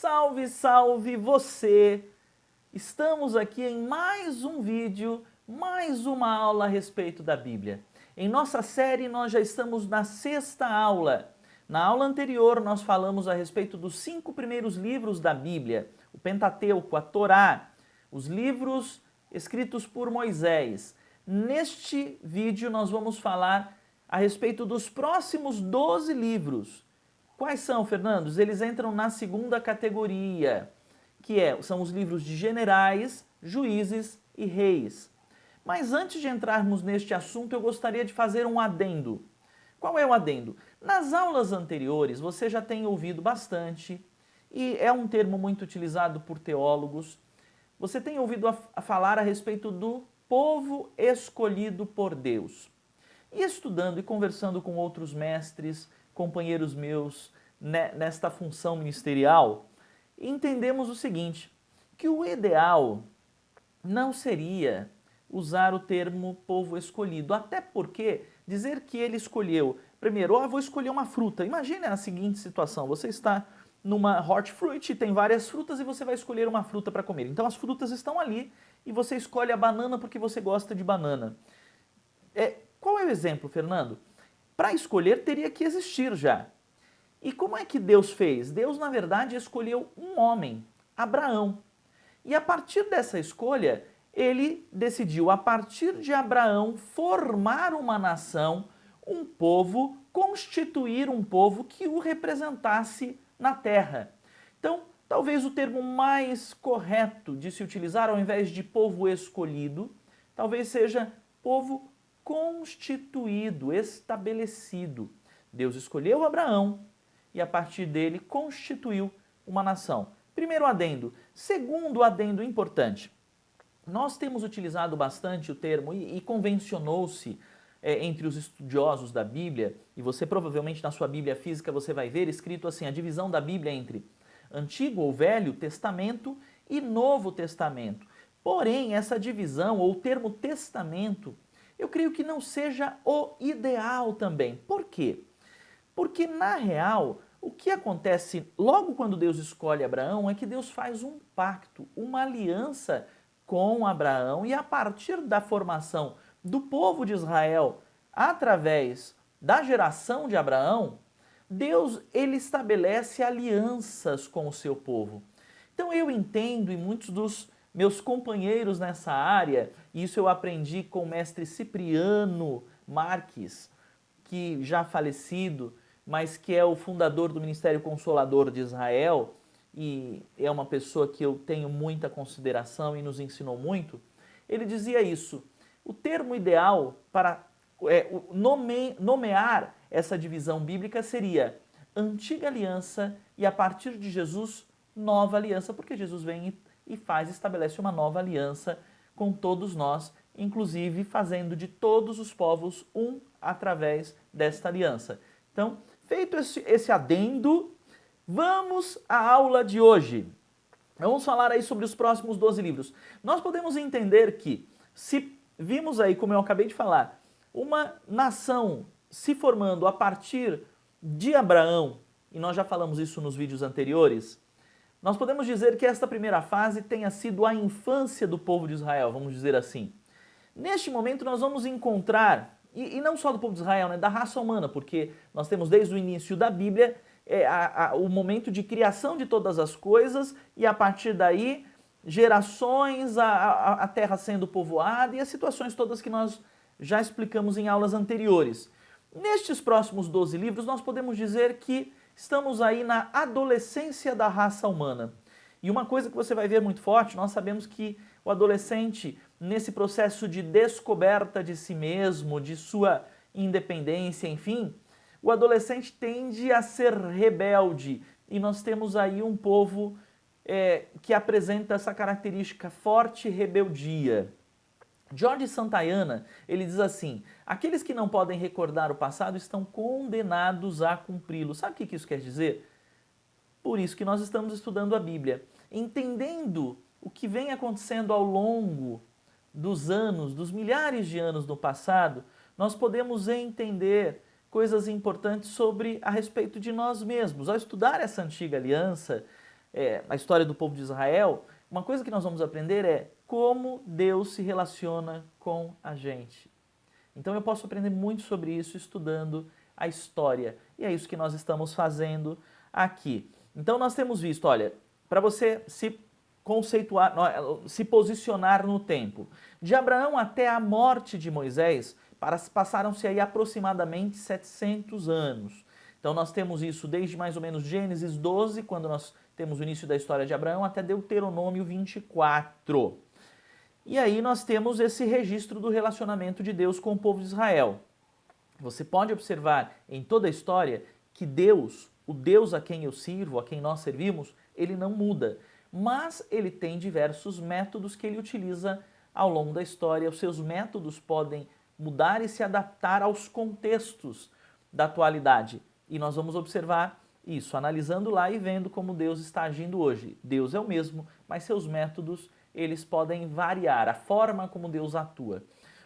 Salve, salve você! Estamos aqui em mais um vídeo, mais uma aula a respeito da Bíblia. Em nossa série nós já estamos na 6ª aula. Na aula anterior nós falamos a respeito dos 5 primeiros livros da Bíblia, o Pentateuco, a Torá, os livros escritos por Moisés. Neste vídeo nós vamos falar a respeito dos próximos 12 livros. Quais são, Fernandes? Eles entram na 2ª categoria, são os livros de generais, juízes e reis. Mas antes de entrarmos neste assunto, eu gostaria de fazer um adendo. Qual é o adendo? Nas aulas anteriores, você já tem ouvido bastante, e é um termo muito utilizado por teólogos, você tem ouvido a falar a respeito do povo escolhido por Deus. E estudando e conversando com outros mestres, companheiros meus nesta função ministerial, entendemos o seguinte, que o ideal não seria usar o termo povo escolhido, até porque dizer que ele escolheu, primeiro, vou escolher uma fruta. Imagine a seguinte situação, você está numa hortifruti, tem várias frutas e você vai escolher uma fruta para comer. Então as frutas estão ali e você escolhe a banana porque você gosta de banana. Qual é o exemplo, Fernando? Para escolher teria que existir já. E como é que Deus fez? Deus, na verdade, escolheu um homem, Abraão. E a partir dessa escolha, ele decidiu, a partir de Abraão, formar uma nação, um povo, constituir um povo que o representasse na terra. Então, talvez o termo mais correto de se utilizar, ao invés de povo escolhido, talvez seja povo constituído, estabelecido. Deus escolheu Abraão e a partir dele constituiu uma nação. Primeiro adendo. Segundo adendo importante. Nós temos utilizado bastante o termo e convencionou-se entre os estudiosos da Bíblia, e você provavelmente na sua Bíblia física você vai ver escrito assim, a divisão da Bíblia entre Antigo ou Velho Testamento e Novo Testamento. Porém, essa divisão ou o termo testamento, eu creio que não seja o ideal também. Por quê? Porque, na real, o que acontece logo quando Deus escolhe Abraão é que Deus faz um pacto, uma aliança com Abraão e a partir da formação do povo de Israel através da geração de Abraão, Deus ele estabelece alianças com o seu povo. Então eu entendo e muitos dos meus companheiros nessa área, e isso eu aprendi com o mestre Cipriano Marques, que já falecido, mas que é o fundador do Ministério Consolador de Israel, e é uma pessoa que eu tenho muita consideração e nos ensinou muito, ele dizia isso, o termo ideal para nomear essa divisão bíblica seria Antiga Aliança e a partir de Jesus, Nova Aliança, porque Jesus vem e estabelece uma nova aliança com todos nós, inclusive fazendo de todos os povos um através desta aliança. Então, feito esse adendo, vamos à aula de hoje. Vamos falar aí sobre os próximos 12 livros. Nós podemos entender que, se vimos aí, como eu acabei de falar, uma nação se formando a partir de Abraão, e nós já falamos isso nos vídeos anteriores, nós podemos dizer que esta primeira fase tenha sido a infância do povo de Israel, vamos dizer assim. Neste momento nós vamos encontrar, e não só do povo de Israel, né, da raça humana, porque nós temos desde o início da Bíblia o momento de criação de todas as coisas e a partir daí gerações, a terra sendo povoada e as situações todas que nós já explicamos em aulas anteriores. Nestes próximos 12 livros nós podemos dizer que estamos aí na adolescência da raça humana. E uma coisa que você vai ver muito forte, nós sabemos que o adolescente, nesse processo de descoberta de si mesmo, de sua independência, enfim, o adolescente tende a ser rebelde. E nós temos aí um povo que apresenta essa característica forte rebeldia. George Santayana, ele diz assim, aqueles que não podem recordar o passado estão condenados a cumpri-lo. Sabe o que isso quer dizer? Por isso que nós estamos estudando a Bíblia, entendendo o que vem acontecendo ao longo dos anos, dos milhares de anos no passado, nós podemos entender coisas importantes a respeito de nós mesmos. Ao estudar essa antiga aliança, a história do povo de Israel, uma coisa que nós vamos aprender é como Deus se relaciona com a gente. Então eu posso aprender muito sobre isso estudando a história. E é isso que nós estamos fazendo aqui. Então nós temos visto, olha, para você se conceituar, se posicionar no tempo. De Abraão até a morte de Moisés, passaram-se aí aproximadamente 700 anos. Então nós temos isso desde mais ou menos Gênesis 12, quando nós temos o início da história de Abraão, até Deuteronômio 24. E aí nós temos esse registro do relacionamento de Deus com o povo de Israel. Você pode observar em toda a história que Deus, o Deus a quem eu sirvo, a quem nós servimos, ele não muda. Mas ele tem diversos métodos que ele utiliza ao longo da história. Os seus métodos podem mudar e se adaptar aos contextos da atualidade. E nós vamos observar isso, analisando lá e vendo como Deus está agindo hoje. Deus é o mesmo, mas seus métodos, eles podem variar, a forma como Deus atua.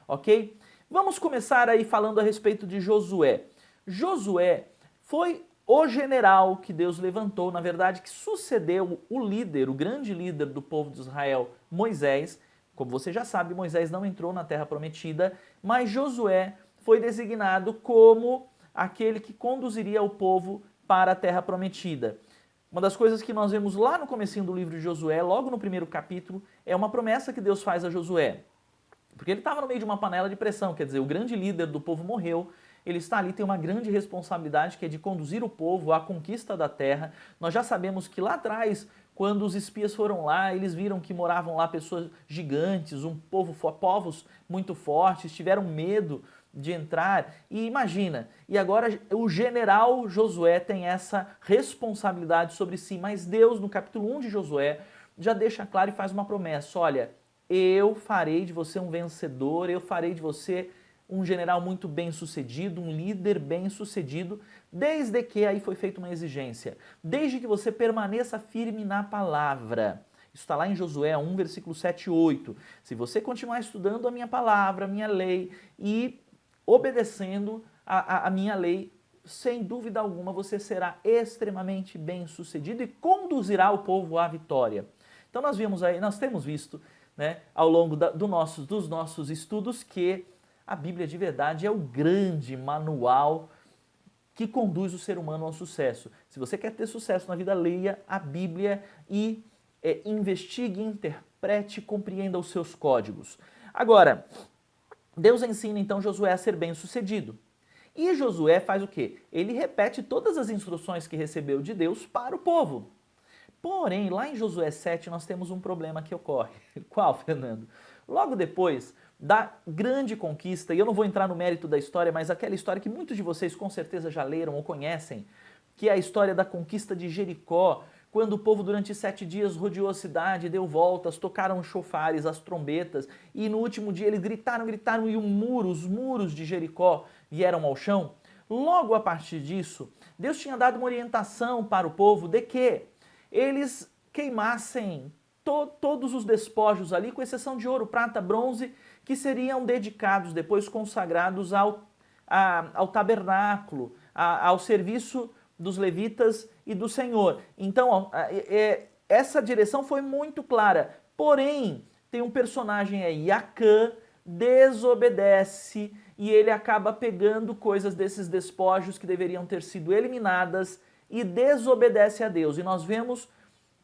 Ok? Vamos começar aí falando a respeito de Josué. Josué foi o general que Deus levantou, na verdade, que sucedeu o líder, o grande líder do povo de Israel, Moisés. Como você já sabe, Moisés não entrou na Terra Prometida, mas Josué foi designado como aquele que conduziria o povo para a Terra Prometida. Uma das coisas que nós vemos lá no comecinho do livro de Josué, logo no primeiro capítulo, é uma promessa que Deus faz a Josué. Porque ele estava no meio de uma panela de pressão, quer dizer, o grande líder do povo morreu, ele está ali, tem uma grande responsabilidade que é de conduzir o povo à conquista da terra. Nós já sabemos que lá atrás, quando os espias foram lá, eles viram que moravam lá pessoas gigantes, povos muito fortes, tiveram medo de entrar. E imagina, e agora o general Josué tem essa responsabilidade sobre si, mas Deus, no capítulo 1 de Josué, já deixa claro e faz uma promessa, olha, eu farei de você um vencedor, eu farei de você um general muito bem sucedido, um líder bem sucedido, desde que, aí foi feita uma exigência, desde que você permaneça firme na palavra. Isso está lá em Josué 1, versículo 7 e 8. Se você continuar estudando a minha palavra, a minha lei e obedecendo a minha lei, sem dúvida alguma você será extremamente bem sucedido e conduzirá o povo à vitória. Então nós temos visto, né, ao longo dos nossos estudos que a Bíblia de verdade é o grande manual que conduz o ser humano ao sucesso. Se você quer ter sucesso na vida, leia a Bíblia e investigue, interprete, compreenda os seus códigos. Agora, Deus ensina então Josué a ser bem-sucedido. E Josué faz o quê? Ele repete todas as instruções que recebeu de Deus para o povo. Porém, lá em Josué 7 nós temos um problema que ocorre. Qual, Fernando? Logo depois da grande conquista, e eu não vou entrar no mérito da história, mas aquela história que muitos de vocês com certeza já leram ou conhecem, que é a história da conquista de Jericó, quando o povo durante 7 dias rodeou a cidade, deu voltas, tocaram os chofares, as trombetas, e no último dia eles gritaram, e os muros de Jericó vieram ao chão. Logo a partir disso, Deus tinha dado uma orientação para o povo de que eles queimassem todos os despojos ali, com exceção de ouro, prata, bronze, que seriam dedicados, depois consagrados ao tabernáculo, ao serviço dos levitas e do Senhor. Então, essa direção foi muito clara. Porém, tem um personagem aí, Acã, desobedece e ele acaba pegando coisas desses despojos que deveriam ter sido eliminadas e desobedece a Deus. E nós vemos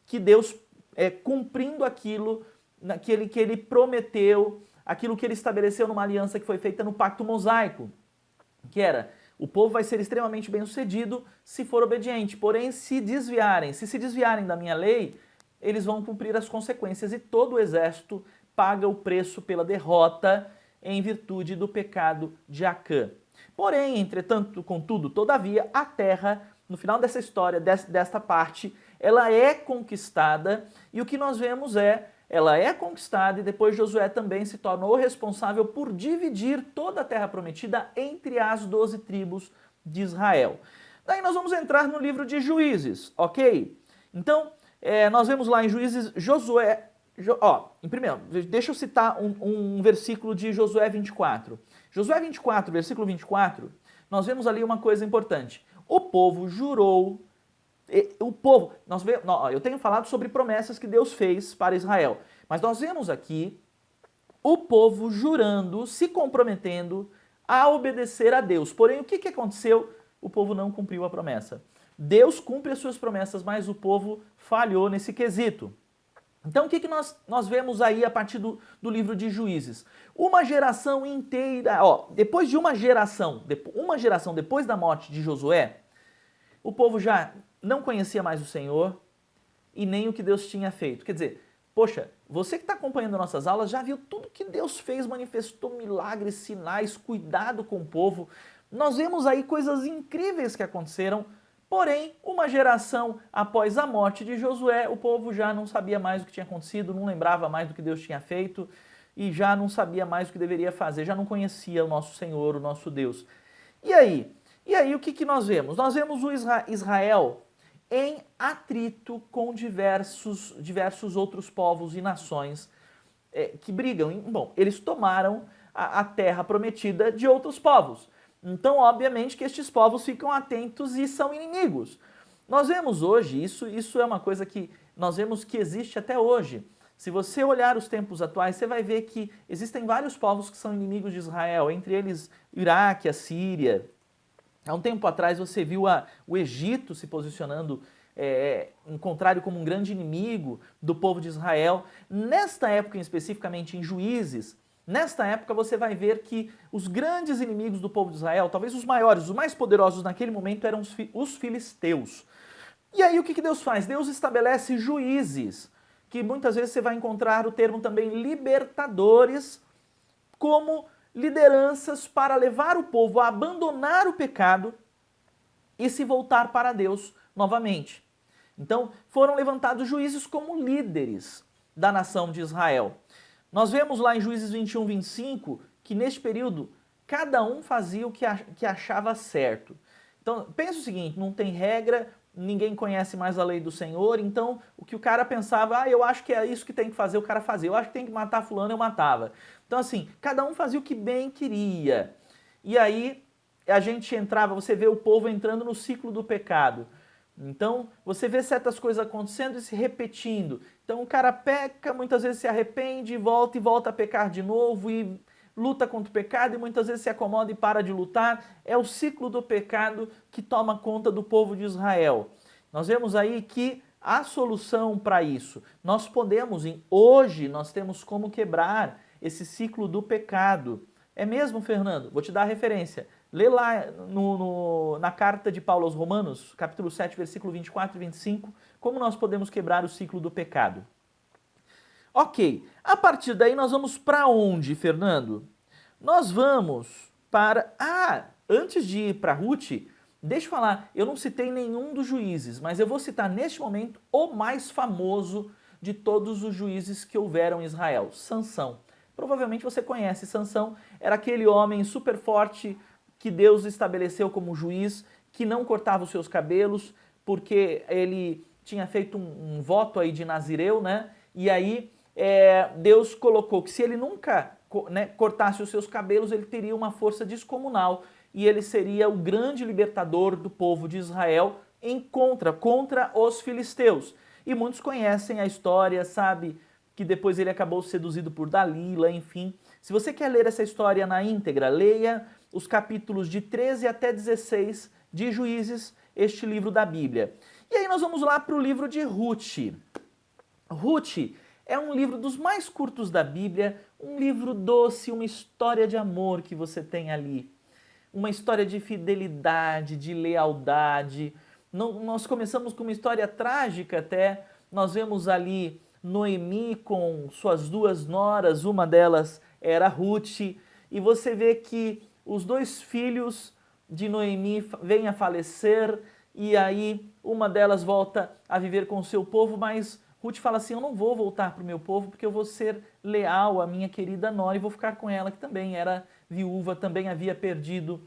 que Deus, cumprindo aquilo que ele prometeu, aquilo que ele estabeleceu numa aliança que foi feita no pacto mosaico, que era, o povo vai ser extremamente bem-sucedido se for obediente, porém se se desviarem da minha lei, eles vão cumprir as consequências e todo o exército paga o preço pela derrota em virtude do pecado de Acã. Porém, entretanto, contudo, todavia, a terra, no final dessa história, desta parte, ela é conquistada e o que nós vemos ela é conquistada e depois Josué também se tornou responsável por dividir toda a terra prometida entre as 12 tribos de Israel. Daí nós vamos entrar no livro de Juízes, ok? Então, nós vemos lá em Juízes, Josué, em primeiro, deixa eu citar um versículo de Josué 24. Josué 24, versículo 24, nós vemos ali uma coisa importante. O povo jurou O povo, eu tenho falado sobre promessas que Deus fez para Israel, mas nós vemos aqui o povo jurando, se comprometendo a obedecer a Deus. Porém, o que aconteceu? O povo não cumpriu a promessa. Deus cumpre as suas promessas, mas o povo falhou nesse quesito. Então, o que nós vemos aí a partir do livro de Juízes? Uma geração inteira, depois de uma geração depois da morte de Josué, o povo já não conhecia mais o Senhor e nem o que Deus tinha feito. Quer dizer, poxa, você que está acompanhando nossas aulas já viu tudo que Deus fez, manifestou milagres, sinais, cuidado com o povo. Nós vemos aí coisas incríveis que aconteceram. Porém, uma geração após a morte de Josué, o povo já não sabia mais o que tinha acontecido, não lembrava mais do que Deus tinha feito e já não sabia mais o que deveria fazer, já não conhecia o nosso Senhor, o nosso Deus. E aí o que nós vemos? Nós vemos o Israel em atrito com diversos outros povos e nações que brigam. Bom, eles tomaram a terra prometida de outros povos. Então, obviamente, que estes povos ficam atentos e são inimigos. Nós vemos hoje, isso é uma coisa que nós vemos que existe até hoje. Se você olhar os tempos atuais, você vai ver que existem vários povos que são inimigos de Israel, entre eles o Iraque, a Síria. Há um tempo atrás você viu o Egito se posicionando em contrário como um grande inimigo do povo de Israel. Nesta época, especificamente em Juízes, nesta época você vai ver que os grandes inimigos do povo de Israel, talvez os maiores, os mais poderosos naquele momento eram os filisteus. E aí o que Deus faz? Deus estabelece juízes, que muitas vezes você vai encontrar o termo também libertadores, como lideranças para levar o povo a abandonar o pecado e se voltar para Deus novamente. Então foram levantados juízes como líderes da nação de Israel. Nós vemos lá em Juízes 21, 25, que neste período cada um fazia o que achava certo. Então, pensa o seguinte, não tem regra, ninguém conhece mais a lei do Senhor, então o que o cara pensava, eu acho que é isso que tem que fazer, o cara fazia. Eu acho que tem que matar fulano, eu matava. Então assim, cada um fazia o que bem queria. E aí a gente entrava, você vê o povo entrando no ciclo do pecado. Então, você vê certas coisas acontecendo e se repetindo. Então, o cara peca, muitas vezes se arrepende e volta a pecar de novo e luta contra o pecado e muitas vezes se acomoda e para de lutar. É o ciclo do pecado que toma conta do povo de Israel. Nós vemos aí que há solução para isso. Hoje, nós temos como quebrar esse ciclo do pecado. É mesmo, Fernando? Vou te dar a referência. Lê lá na carta de Paulo aos Romanos, capítulo 7, versículo 24 e 25, como nós podemos quebrar o ciclo do pecado. Ok, a partir daí nós vamos para onde, Fernando? Nós vamos para... antes de ir para Ruth, deixa eu falar, eu não citei nenhum dos juízes, mas eu vou citar neste momento o mais famoso de todos os juízes que houveram em Israel, Sansão. Provavelmente você conhece Sansão, era aquele homem super forte que Deus estabeleceu como juiz, que não cortava os seus cabelos, porque ele tinha feito um voto aí de Nazireu, né? E aí Deus colocou que se ele nunca cortasse os seus cabelos, ele teria uma força descomunal e ele seria o grande libertador do povo de Israel contra os filisteus. E muitos conhecem a história, sabe que depois ele acabou seduzido por Dalila, enfim. Se você quer ler essa história na íntegra, leia os capítulos de 13 até 16 de Juízes, este livro da Bíblia. E aí nós vamos lá para o livro de Ruth. Ruth é um livro dos mais curtos da Bíblia, um livro doce, uma história de amor que você tem ali. Uma história de fidelidade, de lealdade. Nós começamos com uma história trágica até, nós vemos ali Noemi com suas duas noras, uma delas era Ruth, e você vê que os dois filhos de Noemi vêm a falecer, e aí uma delas volta a viver com o seu povo, mas Ruth fala assim, eu não vou voltar para o meu povo porque eu vou ser leal à minha querida nora e vou ficar com ela, que também era viúva, também havia perdido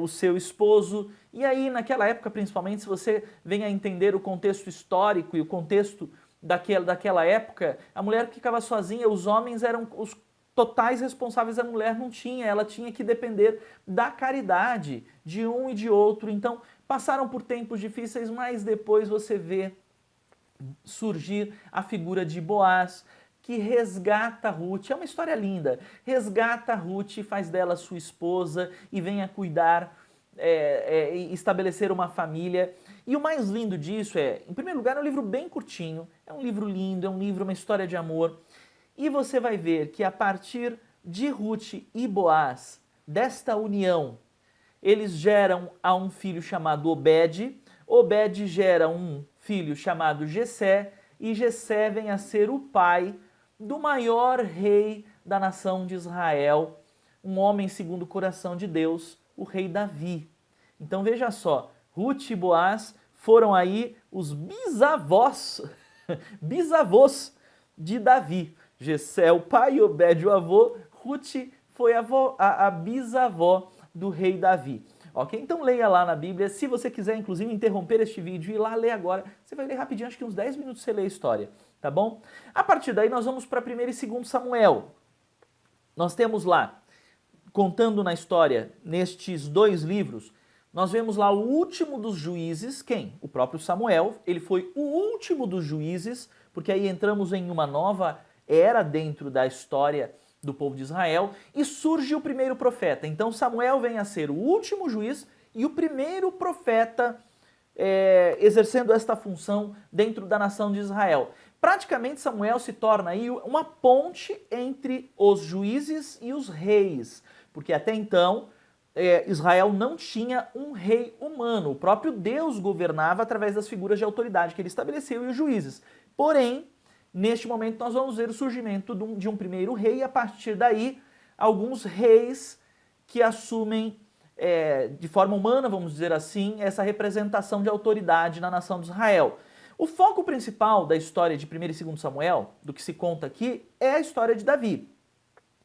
o seu esposo. E aí naquela época, principalmente, se você vem a entender o contexto histórico e o contexto daquela época, a mulher ficava sozinha, os homens eram os totais responsáveis, a mulher não tinha, ela tinha que depender da caridade de um e de outro. Então, passaram por tempos difíceis, mas depois você vê surgir a figura de Boaz, que resgata Ruth. É uma história linda. Resgata Ruth, faz dela sua esposa e vem a cuidar, estabelecer uma família. E o mais lindo disso é, em primeiro lugar, é um livro bem curtinho, é um livro lindo, é um livro, uma história de amor. E você vai ver que a partir de Ruth e Boaz, desta união, eles geram a um filho chamado Obed, Obed gera um filho chamado Jessé, e Jessé vem a ser o pai do maior rei da nação de Israel, um homem segundo o coração de Deus, o rei Davi. Então veja só, Ruth e Boaz foram aí os bisavós, bisavós de Davi. Jessé o pai, Obed o avô, Ruth foi a bisavó do rei Davi. Ok? Então leia lá na Bíblia, se você quiser inclusive interromper este vídeo e ir lá ler agora, você vai ler rapidinho, acho que uns 10 minutos você lê a história, tá bom? A partir daí nós vamos para 1º e 2º Samuel. Nós temos lá, contando na história, nestes 2 livros, nós vemos lá o último dos juízes, quem? O próprio Samuel, ele foi o último dos juízes, porque aí entramos em uma nova era dentro da história do povo de Israel, e surge o primeiro profeta. Então Samuel vem a ser o último juiz e o primeiro profeta exercendo esta função dentro da nação de Israel. Praticamente Samuel se torna aí uma ponte entre os juízes e os reis, porque até então Israel não tinha um rei humano, o próprio Deus governava através das figuras de autoridade que ele estabeleceu e os juízes. Porém, neste momento nós vamos ver o surgimento de um primeiro rei e a partir daí alguns reis que assumem de forma humana, vamos dizer assim, essa representação de autoridade na nação de Israel. O foco principal da história de 1º e 2º Samuel, do que se conta aqui, é a história de Davi.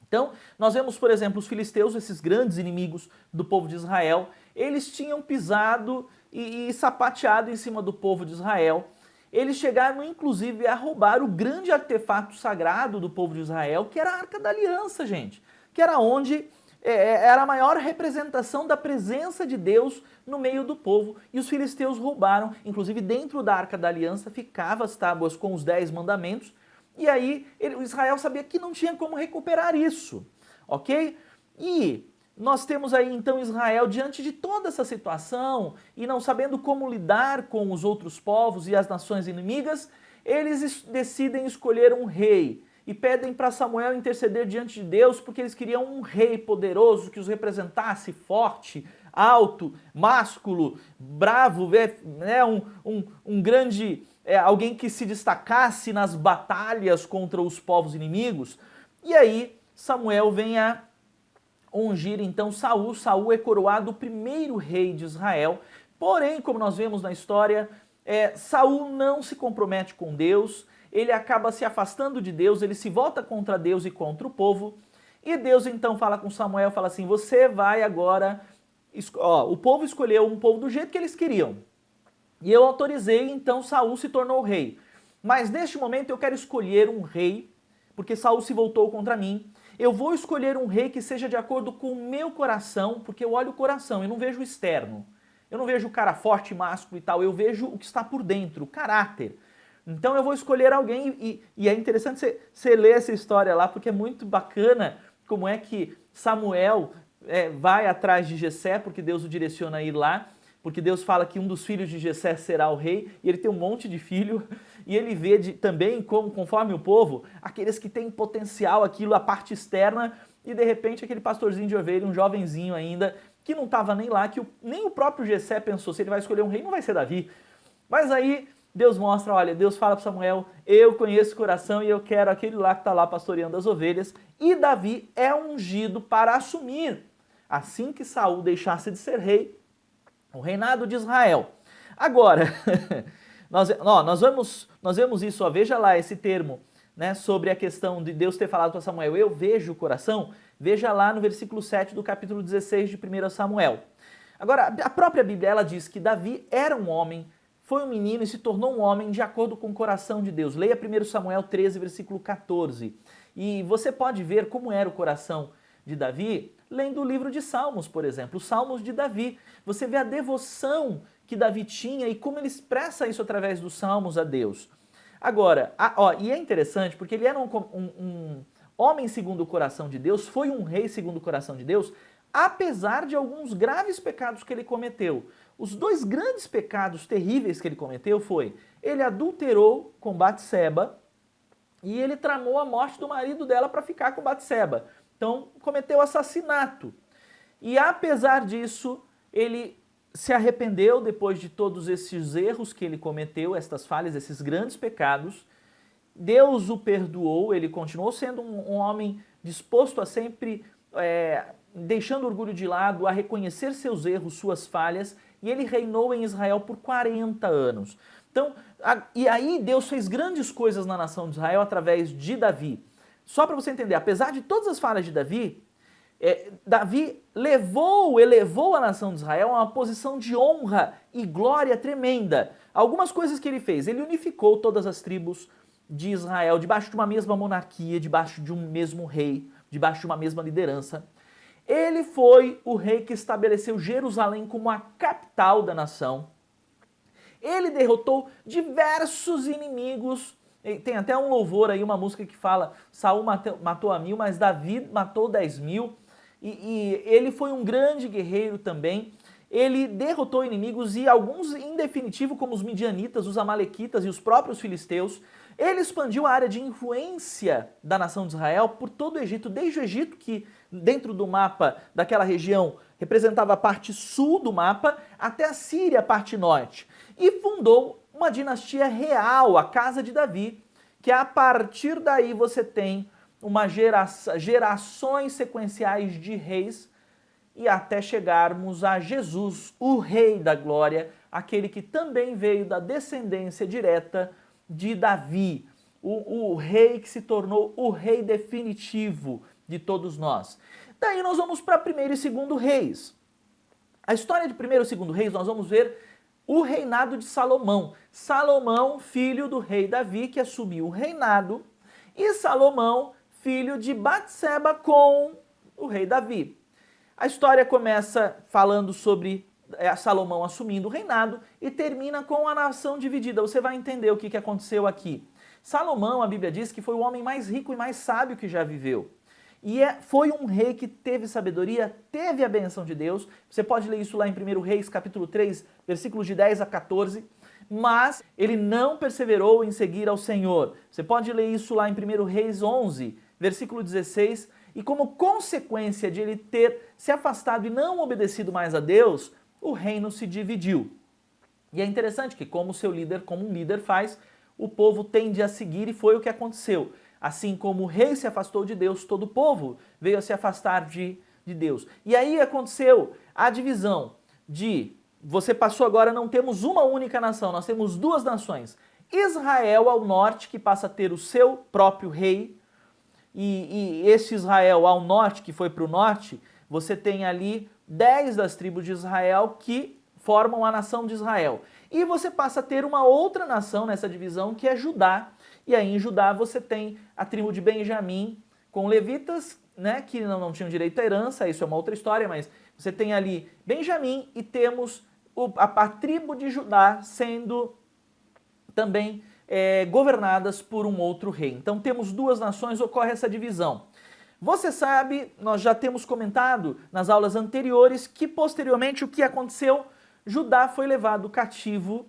Então, nós vemos, por exemplo, os filisteus, esses grandes inimigos do povo de Israel, eles tinham pisado e sapateado em cima do povo de Israel. Eles chegaram, inclusive, a roubar o grande artefato sagrado do povo de Israel, que era a Arca da Aliança, gente. Que era onde era a maior representação da presença de Deus no meio do povo. E os filisteus roubaram, inclusive dentro da Arca da Aliança ficavam as tábuas com os 10 mandamentos. E aí Israel sabia que não tinha como recuperar isso, ok? E nós temos aí então Israel diante de toda essa situação e não sabendo como lidar com os outros povos e as nações inimigas, eles decidem escolher um rei e pedem para Samuel interceder diante de Deus porque eles queriam um rei poderoso que os representasse, forte, alto, másculo, bravo, né, um grande, alguém que se destacasse nas batalhas contra os povos inimigos. E aí Samuel vem a ungir então Saul. Saul é coroado o primeiro rei de Israel. Porém, como nós vemos na história, Saul não se compromete com Deus, ele acaba se afastando de Deus, ele se volta contra Deus e contra o povo. E Deus então fala com Samuel, fala assim, você vai agora, o povo escolheu um povo do jeito que eles queriam. E eu autorizei, então Saul se tornou rei. Mas neste momento eu quero escolher um rei, porque Saul se voltou contra mim. Eu vou escolher um rei que seja de acordo com o meu coração, porque eu olho o coração, eu não vejo o externo. Eu não vejo o cara forte, másculo e tal, eu vejo o que está por dentro, o caráter. Então eu vou escolher alguém, e é interessante você ler essa história lá, porque é muito bacana como é que Samuel vai atrás de Jessé, porque Deus o direciona a ir lá, porque Deus fala que um dos filhos de Jessé será o rei, e ele tem um monte de filho, e ele vê também, conforme o povo, aqueles que têm potencial, aquilo, a parte externa, e de repente aquele pastorzinho de ovelha, um jovenzinho ainda, que não estava nem lá, que nem o próprio Jessé pensou, se ele vai escolher um rei, não vai ser Davi. Mas aí Deus mostra, olha, Deus fala para Samuel, eu conheço o coração e eu quero aquele lá que está lá pastoreando as ovelhas, e Davi é ungido para assumir, assim que Saul deixasse de ser rei, o reinado de Israel. Agora, nós vemos isso, veja lá esse termo, né, sobre a questão de Deus ter falado para Samuel, eu vejo o coração, veja lá no versículo 7 do capítulo 16 de 1 Samuel. Agora, a própria Bíblia, ela diz que Davi era um homem, foi um menino e se tornou um homem de acordo com o coração de Deus. Leia 1 Samuel 13, versículo 14. E você pode ver como era o coração de Davi lendo o livro de Salmos, por exemplo, os Salmos de Davi. Você vê a devoção que Davi tinha e como ele expressa isso através dos salmos a Deus. Agora, e é interessante porque ele era um homem segundo o coração de Deus, foi um rei segundo o coração de Deus, apesar de alguns graves pecados que ele cometeu. Os dois grandes pecados terríveis que ele cometeu foi, ele adulterou com Batseba e ele tramou a morte do marido dela para ficar com Batseba. Então, cometeu assassinato. E apesar disso, ele se arrependeu depois de todos esses erros que ele cometeu, estas falhas, esses grandes pecados. Deus o perdoou, ele continuou sendo um homem disposto a sempre, deixando o orgulho de lado, a reconhecer seus erros, suas falhas, e ele reinou em Israel por 40 anos. Então, e aí Deus fez grandes coisas na nação de Israel através de Davi. Só para você entender, apesar de todas as falhas de Davi, Davi elevou a nação de Israel a uma posição de honra e glória tremenda. Algumas coisas que ele fez, ele unificou todas as tribos de Israel debaixo de uma mesma monarquia, debaixo de um mesmo rei, debaixo de uma mesma liderança. Ele foi o rei que estabeleceu Jerusalém como a capital da nação. Ele derrotou diversos inimigos. Tem até um louvor aí, uma música que fala: Saul matou a 1000, mas Davi matou 10.000. E ele foi um grande guerreiro também. Ele derrotou inimigos e alguns em definitivo, como os midianitas, os amalequitas e os próprios filisteus. Ele expandiu a área de influência da nação de Israel por todo o Egito, desde o Egito, que dentro do mapa daquela região representava a parte sul do mapa, até a Síria, a parte norte. E fundou uma dinastia real, a Casa de Davi, que a partir daí você tem gerações sequenciais de reis e até chegarmos a Jesus, o Rei da Glória, aquele que também veio da descendência direta de Davi, o rei que se tornou o rei definitivo de todos nós. Daí nós vamos para 1º e 2º reis. A história de 1º e 2º reis, nós vamos ver o reinado de Salomão. Salomão, filho do rei Davi, que assumiu o reinado, e Salomão, filho de Batseba com o rei Davi. A história começa falando sobre Salomão assumindo o reinado e termina com a nação dividida. Você vai entender o que aconteceu aqui. Salomão, a Bíblia diz que foi o homem mais rico e mais sábio que já viveu. E foi um rei que teve sabedoria, teve a benção de Deus. Você pode ler isso lá em 1 Reis, capítulo 3, versículos de 10 a 14. Mas ele não perseverou em seguir ao Senhor. Você pode ler isso lá em 1 Reis 11, versículo 16. E como consequência de ele ter se afastado e não obedecido mais a Deus, o reino se dividiu. E é interessante que como um líder faz, o povo tende a seguir e foi o que aconteceu. Assim como o rei se afastou de Deus, todo o povo veio a se afastar de Deus. E aí aconteceu a divisão você passou agora, não temos uma única nação, nós temos duas nações. Israel ao norte, que passa a ter o seu próprio rei, e esse Israel ao norte, que foi para o norte, você tem ali 10 das tribos de Israel que formam a nação de Israel. E você passa a ter uma outra nação nessa divisão, que é Judá. E aí em Judá você tem a tribo de Benjamim com levitas, né, que não tinham direito à herança, isso é uma outra história, mas você tem ali Benjamim e temos a tribo de Judá sendo também governadas por um outro rei. Então temos duas nações, ocorre essa divisão. Você sabe, nós já temos comentado nas aulas anteriores que posteriormente o que aconteceu? Judá foi levado cativo,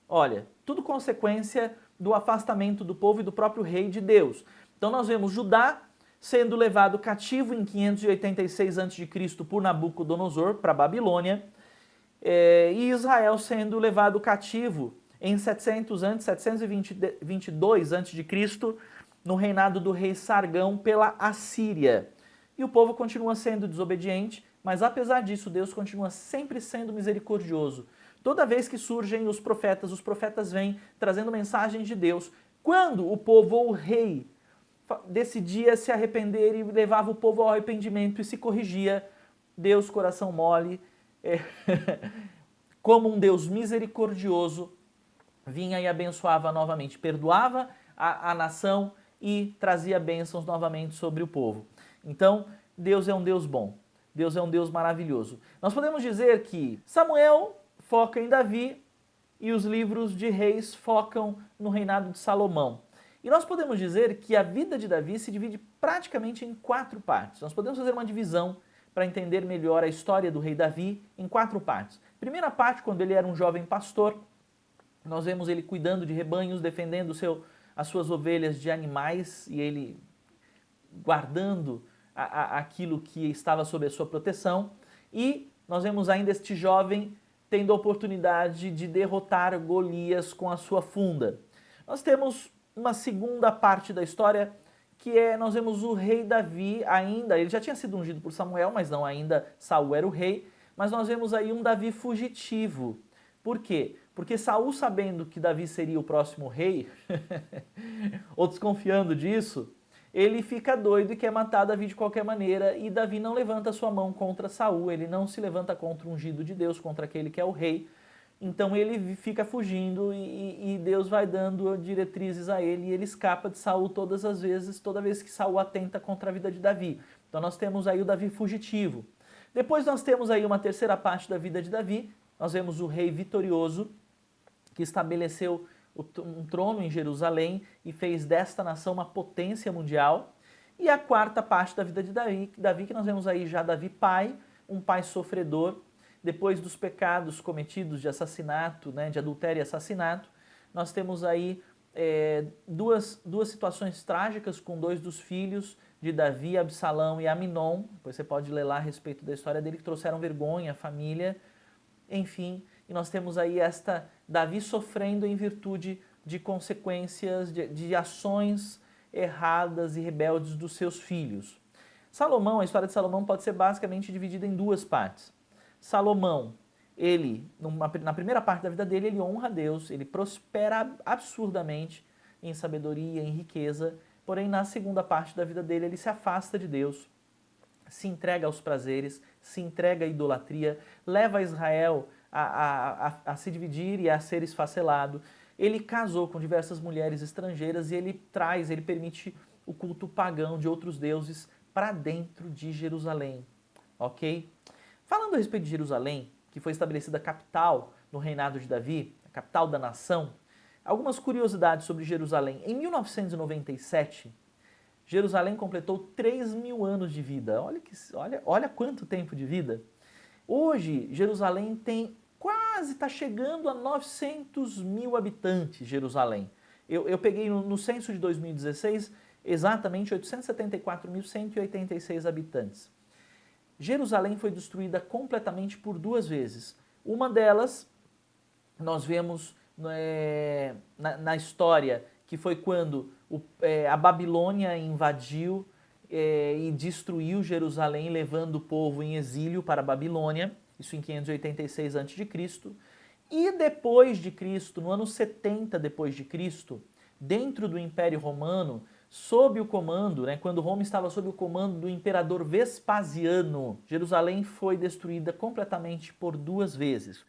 olha, tudo consequência do afastamento do povo e do próprio rei de Deus. Então nós vemos Judá sendo levado cativo em 586 a.C. por Nabucodonosor para a Babilônia, e Israel sendo levado cativo em 722 a.C., no reinado do rei Sargão pela Assíria. E o povo continua sendo desobediente, mas apesar disso, Deus continua sempre sendo misericordioso. Toda vez que surgem os profetas vêm trazendo mensagens de Deus. Quando o povo ou o rei decidia se arrepender e levava o povo ao arrependimento e se corrigia, Deus, coração mole, como um Deus misericordioso, vinha e abençoava novamente, perdoava a nação e trazia bênçãos novamente sobre o povo. Então, Deus é um Deus bom, Deus é um Deus maravilhoso. Nós podemos dizer que Samuel foca em Davi e os livros de Reis focam no reinado de Salomão. E nós podemos dizer que a vida de Davi se divide praticamente em 4 partes. Nós podemos fazer uma divisão para entender melhor a história do rei Davi em 4 partes. Primeira parte, quando ele era um jovem pastor, nós vemos ele cuidando de rebanhos, defendendo as suas ovelhas de animais e ele guardando aquilo que estava sob a sua proteção. E nós vemos ainda este jovem tendo a oportunidade de derrotar Golias com a sua funda. Nós temos uma segunda parte da história que nós vemos o rei Davi ainda, ele já tinha sido ungido por Samuel, mas não ainda Saul era o rei, mas nós vemos aí um Davi fugitivo. Por quê? Porque Saul, sabendo que Davi seria o próximo rei, ou desconfiando disso, ele fica doido e quer matar Davi de qualquer maneira, e Davi não levanta sua mão contra Saul, ele não se levanta contra o ungido de Deus, contra aquele que é o rei. Então ele fica fugindo e Deus vai dando diretrizes a ele e ele escapa de Saul todas as vezes, toda vez que Saul atenta contra a vida de Davi. Então nós temos aí o Davi fugitivo. Depois nós temos aí uma terceira parte da vida de Davi, nós vemos o rei vitorioso, que estabeleceu um trono em Jerusalém e fez desta nação uma potência mundial. E a quarta parte da vida de Davi, que nós vemos aí já Davi pai, um pai sofredor, depois dos pecados cometidos de assassinato, né, de adultério e assassinato, nós temos aí duas situações trágicas com 2 dos filhos de Davi, Absalão e Aminon. Depois você pode ler lá a respeito da história dele, que trouxeram vergonha à família. Enfim, e nós temos aí Davi sofrendo em virtude de consequências, de ações erradas e rebeldes dos seus filhos. Salomão, a história de Salomão pode ser basicamente dividida em 2 partes. Salomão, ele, na primeira parte da vida dele, ele honra a Deus, ele prospera absurdamente em sabedoria, em riqueza, porém na segunda parte da vida dele ele se afasta de Deus, se entrega aos prazeres, se entrega à idolatria, leva Israel a se dividir e a ser esfacelado. Ele casou com diversas mulheres estrangeiras e ele permite o culto pagão de outros deuses para dentro de Jerusalém, ok? Falando a respeito de Jerusalém, que foi estabelecida capital no reinado de Davi, a capital da nação, algumas curiosidades sobre Jerusalém. Em 1997, Jerusalém completou 3.000 anos de vida. Olha quanto tempo de vida. Hoje, Jerusalém está chegando a 900.000 habitantes, Jerusalém. Eu peguei no censo de 2016, exatamente 874.186 habitantes. Jerusalém foi destruída completamente por 2 vezes. Uma delas, nós vemos na história, que foi quando a Babilônia invadiu e destruiu Jerusalém, levando o povo em exílio para a Babilônia, isso em 586 a.C. E depois de Cristo, no ano 70 depois de Cristo, dentro do Império Romano, sob o comando, quando Roma estava sob o comando do imperador Vespasiano, Jerusalém foi destruída completamente por 2 vezes.